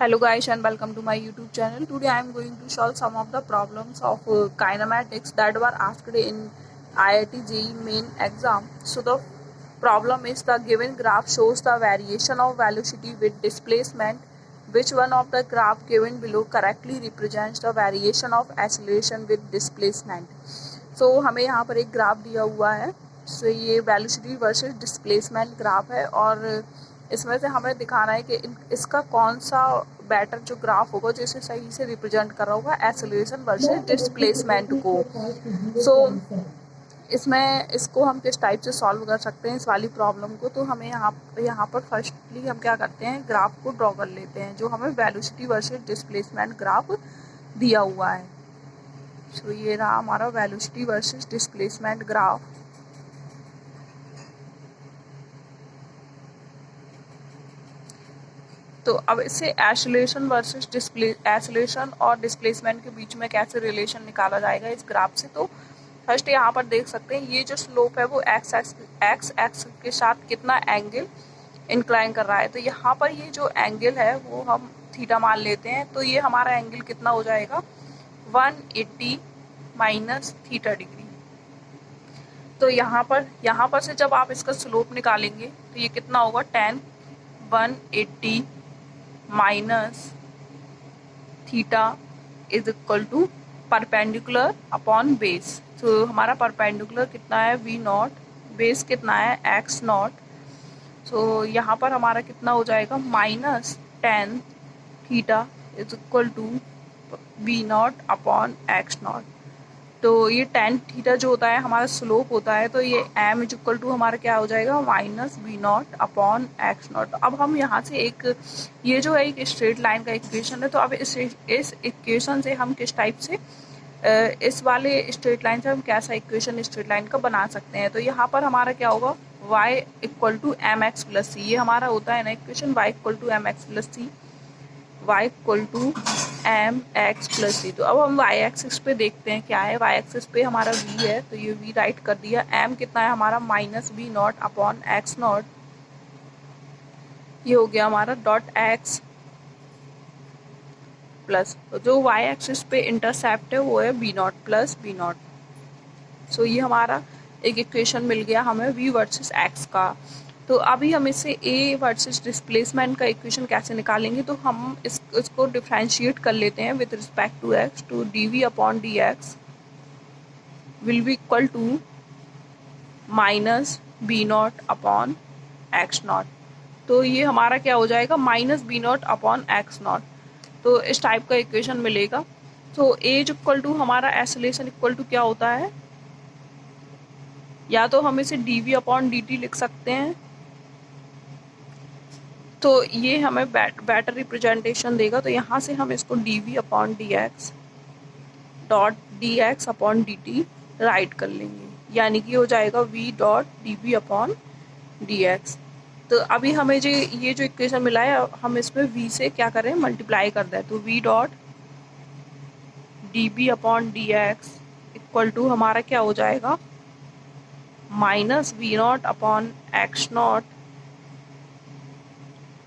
Hello guys and welcome to my YouTube channel. Today I am going to solve some of the problems of kinematics that were asked in IIT JEE main exam. So the problem is the given graph shows the variation of velocity with displacement. Which one of the graph given below correctly represents the variation of acceleration with displacement? So हमें यहाँ पर एक graph दिया हुआ है. So ये velocity versus displacement graph है और इसमें से हमें दिखाना है कि इसका कौन सा बेटर जो ग्राफ होगा जो इसे सही से रिप्रेजेंट कर रहा होगा एक्सेलरेशन वर्सेस डिस्प्लेसमेंट को. सो इसमें इसको हम किस टाइप से सॉल्व कर सकते हैं इस वाली प्रॉब्लम को. तो हमें यहाँ पर फर्स्टली हम क्या करते हैं, ग्राफ को ड्रॉ कर लेते हैं जो हमें वेलोसिटी वर्सेस डिस्प्लेसमेंट ग्राफ दिया हुआ है. सो ये रहा हमारा वेलोसिटी वर्सेस डिस्प्लेसमेंट ग्राफ. तो अब इससे एक्सेलरेशन और डिस्प्लेसमेंट के बीच में कैसे रिलेशन निकाला जाएगा इस ग्राफ से. तो फर्स्ट यहाँ पर देख सकते हैं ये जो स्लोप है वो एक्स एक्स के साथ कितना एंगल इंक्लाइन कर रहा है. तो यहाँ पर ये जो एंगल है वो हम थीटा मान लेते हैं. तो ये हमारा एंगल कितना हो जाएगा 180 माइनस थीटा डिग्री. तो यहाँ पर से जब आप इसका स्लोप निकालेंगे तो ये कितना होगा 180 minus theta is equal to perpendicular upon base. तो हमारा परपेंडिकुलर कितना है v0, बेस कितना है x0. तो यहाँ पर हमारा कितना हो जाएगा -10 theta is equal to v0 upon x0. तो ये 10 थीटा जो होता है हमारा स्लोप होता है. तो ये m इज इक्वल टू हमारा क्या हो जाएगा -v0 अपॉन x0. तो अब हम यहाँ से ये जो है एक स्ट्रेट लाइन का इक्वेशन है. तो अब इस इक्वेशन से हम किस टाइप से इस वाले स्ट्रेट लाइन से हम कैसा इक्वेशन स्ट्रेट लाइन का बना सकते हैं. तो यहाँ पर हमारा क्या होगा y equal to M X plus C. ये हमारा होता है ना equation y equal to M X plus C, y equal to M X plus C. तो अब हम y एक्सिस पे देखते हैं क्या है. y एक्सिस पे हमारा v है तो ये v राइट कर दिया. m कितना है हमारा -v0 अपॉन x0. ये हो गया हमारा डॉट x प्लस. तो जो y एक्सिस पे इंटरसेप्ट है वो है v0 प्लस v0. सो ये हमारा एक इक्वेशन मिल गया हमें v वर्सेस x का. तो अभी हम इससे a वर्सेस डिस्प्लेसमेंट का इक्वेशन कैसे निकालेंगे. तो हम इसको डिफरेंशिएट कर लेते हैं विद रिस्पेक्ट टू x. तो dv upon dx will be equal to -v0 upon x0. तो ये हमारा क्या हो जाएगा -v0 अपॉन x0. तो इस टाइप का इक्वेशन मिलेगा. तो a इक्वल टू हमारा एक्सेलरेशन इक्वल टू क्या होता है, या तो हम इसे dv अपॉन dt लिख सकते हैं. तो ये हमें बेटर रिप्रेजेंटेशन देगा. तो यहाँ से हम इसको dv upon dx dot dx upon dt right कर लेंगे. यानी कि हो जाएगा v dot dv upon dx. तो अभी हमें जो ये जो इक्वेशन मिला है हम इसमें v से क्या करें मल्टीप्लाई कर दें. तो v dot db upon dx equal to हमारा क्या हो जाएगा -v0 upon x0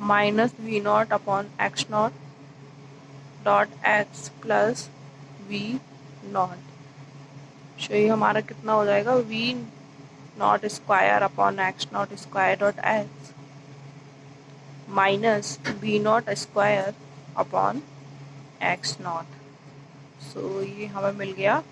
-v0 upon x0 dot x plus v0. तो ये हमारा कितना हो जाएगा v0 square upon x0 square dot x minus v0 square upon x0. So ये हमें मिल गया.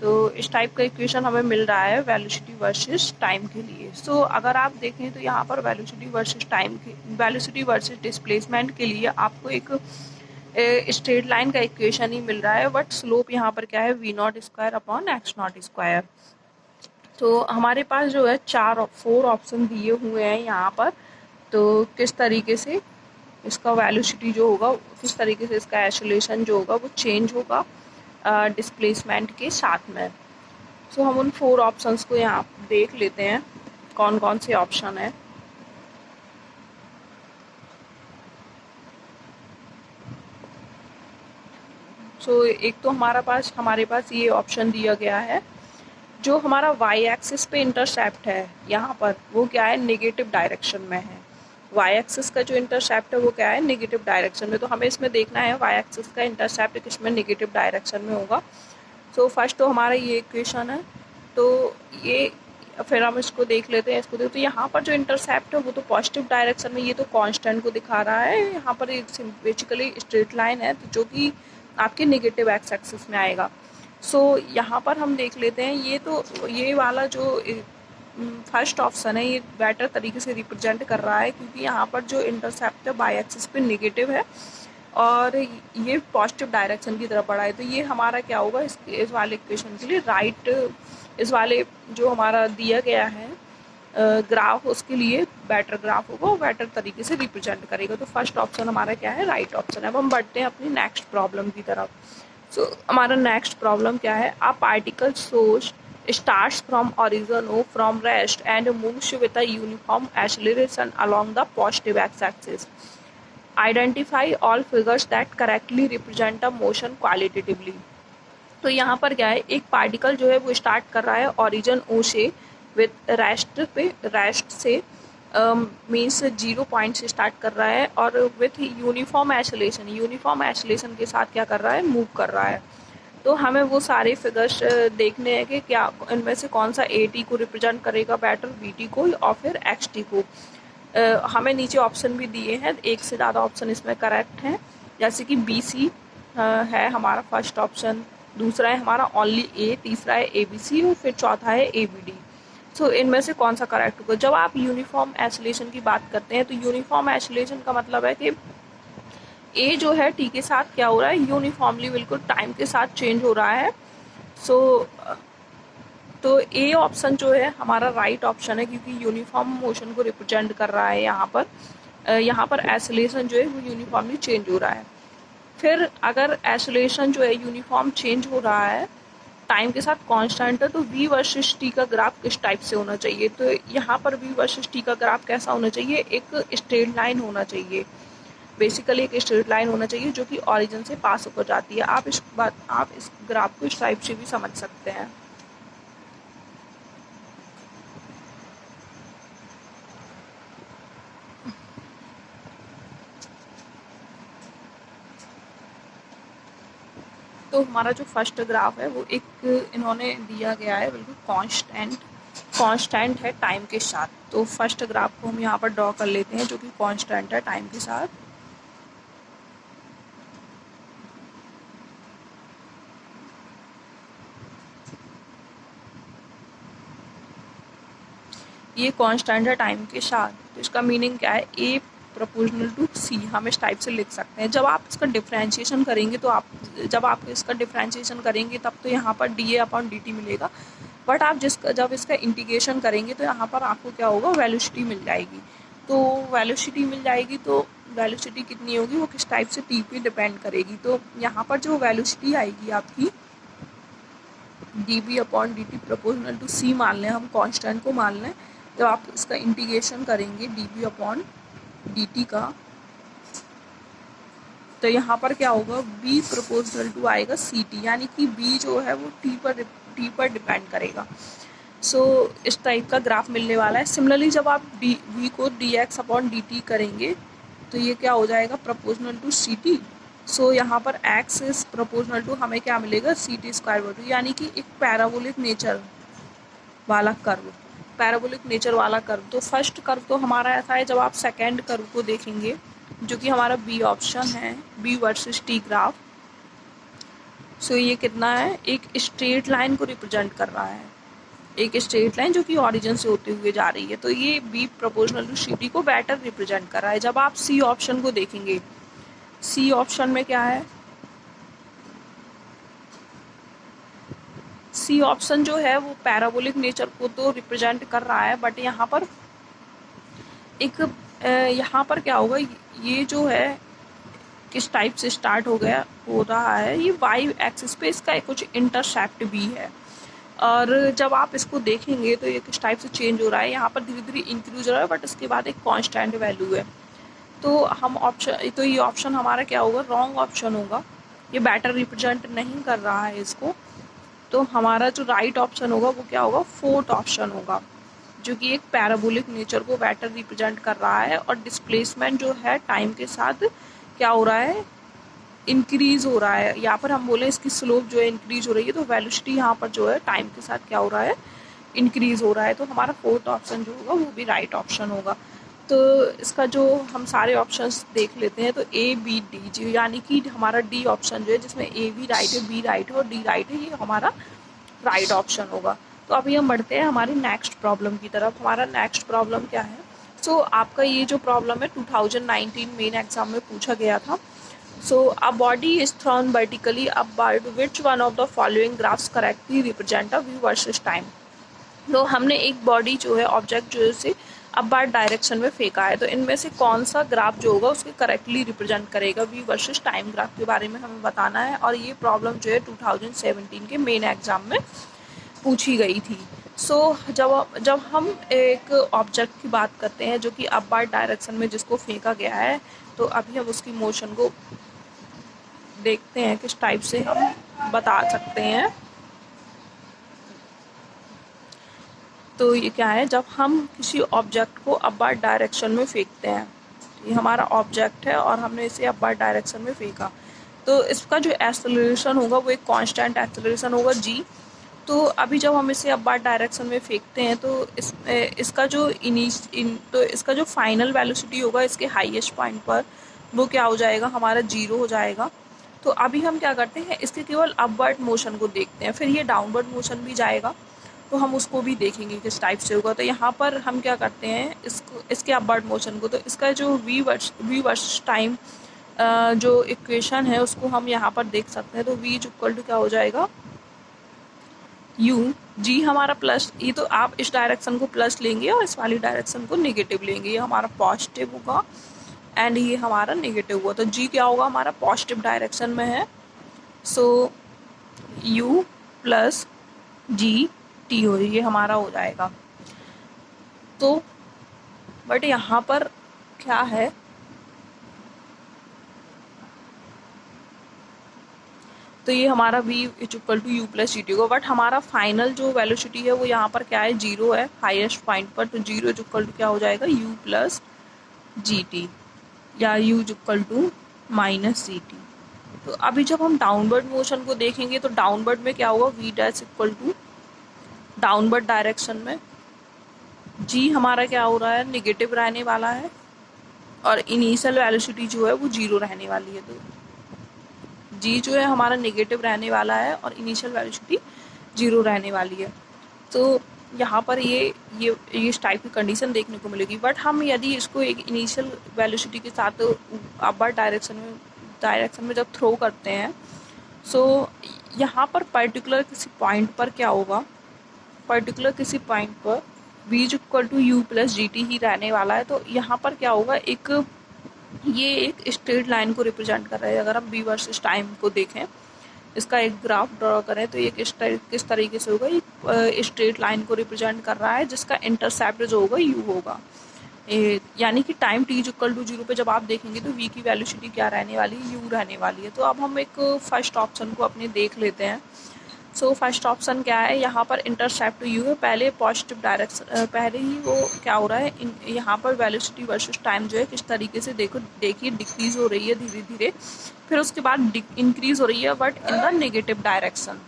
तो इस टाइप का इक्वेशन हमें मिल रहा है वेलोसिटी वर्सेस टाइम के लिए. सो अगर आप देखें तो यहाँ पर वेलोसिटी वर्सेस डिस्प्लेसमेंट के लिए आपको एक स्ट्रेट लाइन का इक्वेशन ही मिल रहा है. बट स्लोप यहाँ पर क्या है v0 square upon x0 square. तो हमारे पास जो है 4 ऑप्शन दिए हुए हैं यहाँ पर. तो किस तरीके से इसका वेलोसिटी जो होगा, किस तरीके से इसका एक्सेलरेशन जो होगा वो चेंज होगा डिस्प्लेसमेंट के साथ में. सो हम उन 4 ऑप्शंस को यहाँ देख लेते हैं कौन कौन से ऑप्शन है. सो एक तो हमारे पास ये ऑप्शन दिया गया है जो हमारा y एक्सिस पे इंटरसेप्ट है यहाँ पर वो क्या है नेगेटिव डायरेक्शन में है. वाई एक्सिस का जो इंटरसेप्ट है वो क्या है, नेगेटिव डायरेक्शन में। तो हमें इसमें देखना है वाई एक्सिस का इंटरसेप्ट किसमें, नेगेटिव डायरेक्शन में होगा। सो फर्स्ट तो हमारा ये इक्वेशन है, तो ये फिर हम इसको देख लेते हैं, इसको देखते। तो यहाँ पर जो इंटरसेप्ट है वो तो पॉजिटिव डायरेक्शन में, ये तो कांस्टेंट को दिखा रहा है। यहाँ पर बेसिकली स्ट्रेट लाइन है तो जो कि आपके नेगेटिव एक्स एक्सिस में आएगा। सो यहाँ पर हम देख लेते हैं, ये तो ये वाला जो फर्स्ट ऑप्शन है ये बेटर तरीके से रिप्रेजेंट कर रहा है, क्योंकि यहाँ पर जो इंटरसेप्ट है बाई एक्सिस पे नेगेटिव है और ये पॉजिटिव डायरेक्शन की तरफ बढ़ा है। तो ये हमारा क्या होगा, इस वाले इक्वेशन के लिए राइट, इस वाले जो हमारा दिया गया है ग्राफ, उसके लिए बेटर ग्राफ होगा, वो बेटर तरीके से रिप्रेजेंट करेगा। तो फर्स्ट ऑप्शन हमारा क्या है, राइट ऑप्शन है। अब हम बढ़ते हैं अपनी नेक्स्ट प्रॉब्लम की तरफ। सो हमारा नेक्स्ट प्रॉब्लम क्या है, a particle source starts from origin or from rest and moves with a uniform acceleration along the positive x-axis. Identify all figures that correctly represent a motion qualitatively. तो यहाँ पर क्या है, एक पार्टिकल जो है वो स्टार्ट कर रहा है ओरिजिन ओ से विथ रेस्ट से मीन्स 0 पॉइंट से स्टार्ट कर रहा है और विथ यूनिफॉर्म एसिलेशन के साथ क्या कर रहा है, मूव कर रहा है। तो हमें वो सारे फिगर्स देखने हैं कि क्या इनमें से कौन सा ए टी को रिप्रेजेंट करेगा बेटर, बी टी को और फिर एक्स टी को। हमें नीचे ऑप्शन भी दिए हैं, एक से ज़्यादा ऑप्शन इसमें करेक्ट हैं, जैसे कि बी सी है हमारा फर्स्ट ऑप्शन, दूसरा है हमारा ओनली ए, तीसरा है ए बी सी और फिर चौथा है ए बी डी। सो इनमें से कौन सा करेक्ट होगा। जब आप यूनिफॉर्म एसिलेशन की बात करते हैं तो यूनिफॉर्म एसिलेशन का मतलब है कि ए जो है टी के साथ क्या हो रहा है, यूनिफॉर्मली बिल्कुल टाइम के साथ चेंज हो रहा है। सो तो ए ऑप्शन जो है हमारा राइट ऑप्शन है, क्योंकि यूनिफॉर्म मोशन को रिप्रेजेंट कर रहा है। यहाँ पर एसिलेशन जो है वो यूनिफॉर्मली चेंज हो रहा है। फिर अगर एसिलेशन जो है यूनिफॉर्म चेंज हो रहा है, टाइम के साथ कांस्टेंट है, तो वी वर्सेस टी का ग्राफ किस टाइप से होना चाहिए। तो यहाँ पर वी वर्सेस टी का ग्राफ कैसा होना चाहिए, एक स्ट्रेट लाइन होना चाहिए। बेसिकली एक स्ट्रेट लाइन होना चाहिए जो कि ओरिजिन से पास होकर जाती है। आप इस ग्राफ को इस टाइप से भी समझ सकते हैं। तो हमारा जो फर्स्ट ग्राफ है वो एक इन्होंने दिया गया है, बिल्कुल कांस्टेंट है टाइम के साथ। तो फर्स्ट ग्राफ को हम यहाँ पर ड्रॉ कर लेते हैं जो कि कांस्टेंट है टाइम के साथ। ये कांस्टेंट है टाइम के साथ, तो इसका मीनिंग क्या है, ए प्रोपोर्शनल टू सी हम इस टाइप से लिख सकते हैं। जब आप इसका डिफ्रेंशिएशन करेंगे तो जब आप इसका डिफ्रेंशिएशन करेंगे तब तो यहाँ पर D A upon D T मिलेगा, बट आप जब इसका इंटीग्रेशन करेंगे तो यहाँ पर आपको क्या होगा, वेलोसिटी मिल जाएगी। तो वेलोसिटी कितनी होगी, वो किस टाइप से टी पे डिपेंड करेगी। तो यहाँ पर जो वेलोसिटी आएगी आपकी D B upon D T proportional to C मान लें, हम कांस्टेंट को मान लें। जब आप इसका इंटीग्रेशन करेंगे D B upon D T का, तो यहाँ पर क्या होगा, बी प्रोपोर्शनल टू आएगा सी टी, यानी कि बी जो है वो टी पर डिपेंड करेगा। सो इस टाइप का ग्राफ मिलने वाला है। सिमिलरली जब आप वी को D x upon D T करेंगे तो ये क्या हो जाएगा, प्रोपोर्शनल टू सी टी। सो यहाँ पर एक्स इज प्रोपोर्शनल टू हमें क्या मिलेगा, सी टी स्क्वायर बाई 2, यानी कि एक पैराबोलिक नेचर वाला कर्व। तो फर्स्ट कर्व तो हमारा ऐसा है। जब आप सेकेंड कर्व को देखेंगे जो कि हमारा बी ऑप्शन है, बी वर्सेस टी ग्राफ। सो ये कितना है, एक स्ट्रेट लाइन को रिप्रेजेंट कर रहा है, एक स्ट्रेट लाइन जो कि ओरिजिन से होते हुए जा रही है। तो ये B proportional to C T को बेटर रिप्रेजेंट कर रहा है। जब आप सी ऑप्शन को देखेंगे, सी ऑप्शन में क्या है, सी ऑप्शन जो है वो पैराबोलिक नेचर को तो रिप्रेजेंट कर रहा है, बट यहाँ पर क्या होगा, ये जो है किस टाइप से स्टार्ट हो रहा है, ये वाई एक्सिस पे इसका कुछ इंटरसेप्ट भी है। और जब आप इसको देखेंगे तो ये किस टाइप से चेंज हो रहा है, यहाँ पर धीरे धीरे इंक्रीज हो रहा है, बट इसके बाद एक कांस्टेंट वैल्यू है। तो ये ऑप्शन हमारा क्या होगा, रॉन्ग ऑप्शन होगा, ये बेटर रिप्रेजेंट नहीं कर रहा है इसको। तो हमारा जो राइट ऑप्शन होगा वो क्या होगा, फोर्थ ऑप्शन होगा, जो कि एक पैराबोलिक नेचर को बेटर रिप्रेजेंट कर रहा है, और डिस्प्लेसमेंट जो है टाइम के साथ क्या हो रहा है, इंक्रीज हो रहा है। यहाँ पर हम बोले इसकी स्लोप जो है इंक्रीज हो रही है, तो वेलोसिटी यहाँ पर जो है टाइम के साथ क्या हो रहा है, इंक्रीज हो रहा है। तो हमारा फोर्थ ऑप्शन जो होगा वो भी राइट ऑप्शन होगा। तो इसका जो हम सारे ऑप्शंस देख लेते हैं, तो ए बी डी जी, यानी कि हमारा डी ऑप्शन जो है जिसमें ए भी राइट है, बी राइट है और डी राइट है, ये हमारा राइट ऑप्शन होगा। तो अभी हम बढ़ते हैं हमारी नेक्स्ट प्रॉब्लम की तरफ। हमारा नेक्स्ट प्रॉब्लम क्या है, सो आपका ये जो प्रॉब्लम है 2019 मेन एग्जाम में पूछा गया था। So a body is thrown vertically upward, which one of the following graphs correctly represent a V versus time. तो हमने एक बॉडी जो है, ऑब्जेक्ट जो है उसे अपवर्ड डायरेक्शन में फेंका है, तो इनमें से कौन सा ग्राफ जो होगा उसके करेक्टली रिप्रेजेंट करेगा, व्यू वर्सेस टाइम ग्राफ के बारे में हमें बताना है। और ये प्रॉब्लम जो है 2017 के मेन एग्जाम में पूछी गई थी। सो जब हम एक ऑब्जेक्ट की बात करते हैं जो कि अपवर्ड डायरेक्शन में जिसको फेंका गया है, तो अभी हम उसकी मोशन को देखते हैं किस टाइप से हम बता सकते हैं। तो ये क्या है, जब हम किसी ऑब्जेक्ट को अपवर्ड डायरेक्शन में फेंकते हैं, ये हमारा ऑब्जेक्ट है और हमने इसे अपवर्ड डायरेक्शन में फेंका, तो इसका जो एक्सेलरेशन होगा वो एक कांस्टेंट एक्सेलरेशन होगा जी। तो अभी जब हम इसे अपवर्ड डायरेक्शन में फेंकते हैं, तो इसका जो फाइनल वेलोसिटी होगा इसके हाईएस्ट पॉइंट पर, वो क्या हो जाएगा, हमारा 0 हो जाएगा। तो अभी हम क्या करते हैं, इसके केवल अपवर्ड मोशन को देखते हैं, फिर ये डाउनवर्ड मोशन भी जाएगा, तो हम उसको भी देखेंगे किस टाइप से होगा। तो यहाँ पर हम क्या करते हैं, इसके अपवर्ड मोशन को, तो इसका जो वी वर्सेस टाइम जो इक्वेशन है उसको हम यहाँ पर देख सकते हैं। तो वी इक्वल टू क्या हो जाएगा, यू जी हमारा प्लस, ये तो आप इस डायरेक्शन को प्लस लेंगे और इस वाली डायरेक्शन को नेगेटिव लेंगे, ये हमारा पॉजिटिव होगा एंड ये हमारा नेगेटिव हुआ। तो जी क्या होगा, हमारा पॉजिटिव डायरेक्शन में है, so you plus G T हो, ये हमारा हो जाएगा। तो बट यहाँ पर क्या है, तो ये हमारा v equal to you plus ji t होगा, बट हमारा फाइनल जो वेलोसिटी है वो यहाँ पर क्या है, 0 है हाईएस्ट पॉइंट पर। तो 0 इक्वल टू क्या हो जाएगा, u प्लस जी टी, या u equal to minus g t. तो अभी जब हम डाउनवर्ड मोशन को देखेंगे, तो डाउनवर्ड में क्या होगा, v dash equal to downward direction में g हमारा क्या हो रहा है, निगेटिव रहने वाला है, और इनिशियल वेलोसिटी जो है वो 0 रहने वाली है। तो जी जो है हमारा नेगेटिव रहने वाला है और इनिशियल वेलोसिटी 0 रहने वाली है। तो यहाँ पर ये इस टाइप की कंडीशन देखने को मिलेगी। बट हम यदि इसको एक इनिशियल वेलोसिटी के साथ अपवर्ड डायरेक्शन में जब थ्रो करते हैं, सो यहाँ पर पर्टिकुलर किसी पॉइंट पर क्या होगा, पर्टिकुलर किसी पॉइंट पर v equal to you plus ji T ही रहने वाला है। तो यहाँ पर क्या होगा, ये एक स्ट्रेट लाइन को रिप्रेजेंट कर रहा है। अगर हम v वर्सेस टाइम को देखें, इसका एक ग्राफ ड्रॉ करें, तो ये किस तरीके से होगा, ये स्ट्रेट लाइन को रिप्रेजेंट कर रहा है जिसका इंटरसेप्ट जो होगा u होगा। यानी कि टाइम t इक्वल टू 0 पे जब आप देखेंगे तो v की वेलोसिटी क्या रहने वाली है, u रहने वाली है। तो अब हम एक फर्स्ट ऑप्शन को अपने देख लेते हैं। सो फर्स्ट ऑप्शन क्या है, यहाँ पर इंटरसेप्ट यू है, पहले पॉजिटिव डायरेक्शन, पहले ही वो क्या हो रहा है, यहाँ पर वेलोसिटी वर्सेस टाइम जो है किस तरीके से देखिए डिक्रीज हो रही है धीरे धीरे, फिर उसके बाद इंक्रीज हो रही है, but in the negative direction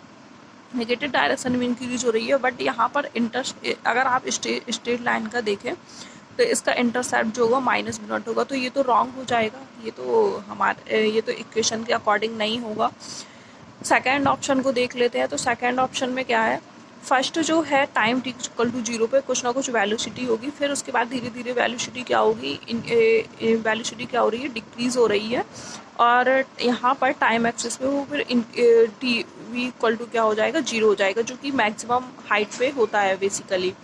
में इंक्रीज हो रही है। बट यहाँ पर अगर आप स्ट्रेट लाइन का देखें, तो इसका इंटरसेप्ट जो होगा माइनस v नॉट होगा। तो ये तो रॉन्ग हो जाएगा, ये तो इक्वेशन के अकॉर्डिंग नहीं होगा। सेकेंड ऑप्शन को देख लेते हैं। तो सेकेंड ऑप्शन में क्या है, फर्स्ट जो है टाइम t इक्वल टू 0 पे कुछ ना कुछ वेलोसिटी होगी, फिर उसके बाद धीरे धीरे वेलोसिटी क्या होगी, वेलोसिटी क्या हो रही है, डिक्रीज हो रही है, और यहाँ पर टाइम एक्सिस पे वो फिर टी वी इक्वल टू क्या हो जाएगा, 0 हो जाएगा, जो कि मैक्सिमम हाइट पे होता है बेसिकली।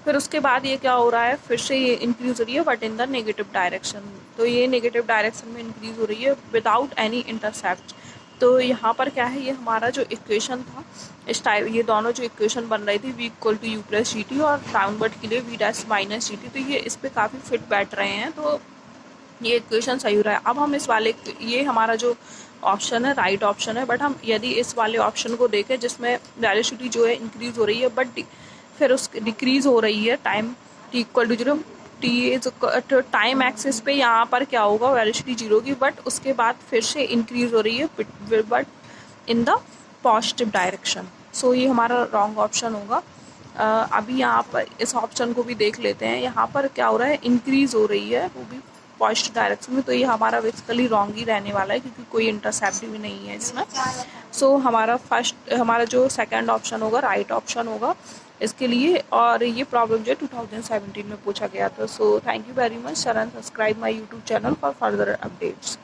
फिर उसके बाद ये क्या हो रहा है, फिर से ये इंक्रीज हो रही है but in the negative direction. तो ये नेगेटिव डायरेक्शन में इंक्रीज हो रही है विदाउट एनी इंटरसेप्ट। तो यहाँ पर क्या है, ये हमारा जो इक्वेशन था इस टाइप, ये दोनों जो इक्वेशन बन रही थी v equal to you plus ji t और डाउनवर्ड के लिए v dash minus g t, तो ये इस पर काफ़ी फिट बैठ रहे हैं, तो ये इक्वेशन सही हो रहा है। अब हम इस वाले, ये हमारा जो ऑप्शन है राइट ऑप्शन है, बट हम यदि इस वाले ऑप्शन को देखें जिसमें वेलोसिटी जो है इंक्रीज हो रही है, बट फिर उस डिक्रीज हो रही है time t equal to 0, t time axis पे यहाँ पर क्या होगा, वेलोसिटी 0 की, बट उसके बाद फिर से इंक्रीज हो रही है but in the positive direction. So ये हमारा रॉन्ग ऑप्शन होगा। अभी यहाँ पर इस ऑप्शन को भी देख लेते हैं। यहाँ पर क्या हो रहा है, इंक्रीज हो रही है, वो भी पॉजिटिव डायरेक्शन में, तो ये हमारा बेसिकली रॉन्ग ही रहने वाला है क्योंकि कोई इंटरसेप्ट भी नहीं है इसमें। सो हमारा जो सेकंड ऑप्शन होगा राइट ऑप्शन होगा इसके लिए। और ये प्रॉब्लम जो है 2017 में पूछा गया था। So thank you very much Sharan, subscribe my YouTube channel for further updates.